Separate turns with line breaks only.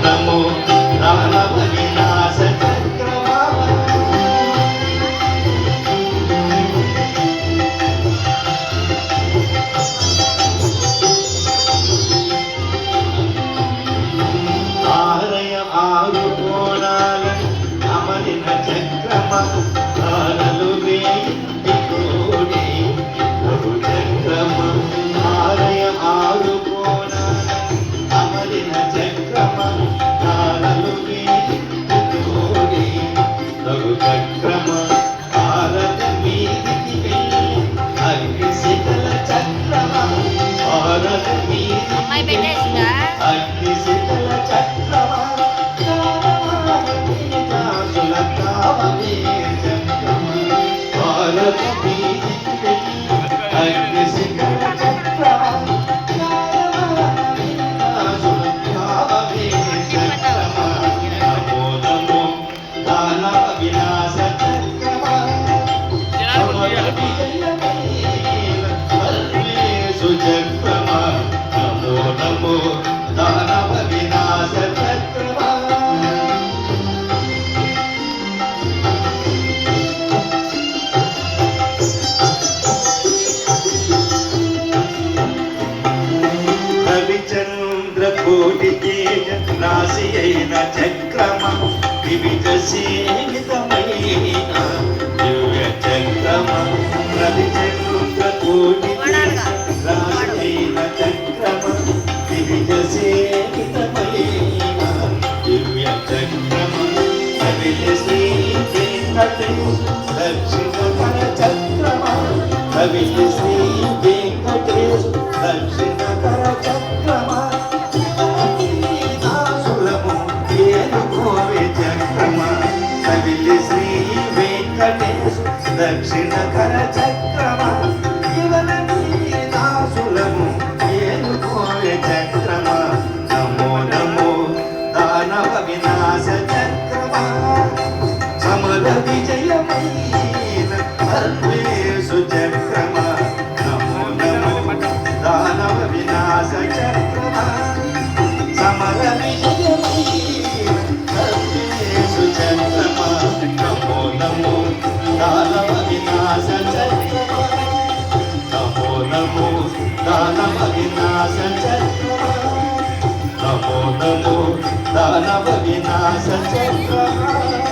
నమో దానవ వినాశ చక్రమా ఆరయ ఆరు కోణాల అమరిన చక్రమ తారలు వేయి కోడి ప్రభు చక్రమ ఆరయ ఆరు కోణాల అమరిన చక్రమ తారలు వేయి కోడి ప్రభు చక్రమ భారత మీదికి వెళ్ళి అగ్ని శిఖల చక్రమ భారత మీదికి వెళ్ళి అగ్ని శిఖల చక్రమ భారత మీదికి వెళ్ళి అగ్ని శిఖల చక్రమ నమో నమో దానవ వినాశ చక్రమ సమర విజయమైన సర్వేషు చక్రమ నమో నమో దానవ వినాశ చక్రమ రవిచంద్ర కోటి తేజ రాశి అయిన చక్రమ వివిధ సేవితమైన దివ్య చక్రమ రవిచంద్ర కోటి తేజ రాశి అయిన చక్రమ వివిధ సేవితమైన దివ్య చక్రమ కవిత శ్రీ వెంకటేశ దక్షిణ కర చక్రమ కవిత శ్రీ వెంకటేశ దక్షిణ కర చక్రమ దాసులము ఏనుకోవే చక్రమ కవిత శ్రీ వెంకటేశ దక్షిణ కర చక్రమ దాసులము ఏనుకోవే చక్రమ నమో నమో దానవ వినాశ చక్రమ సమర విజయమైన సర్వేషు చక్రమ నమో నమో దానవ వినాశ చక్రమ సమర విజయమైన సర్వేషు చక్రమ నమో నమో దానవ వినాశ చక్రమ నమో నమో దానవ వినాశ చక్రమ నమో నమో దానవ వినాశ చక్రమ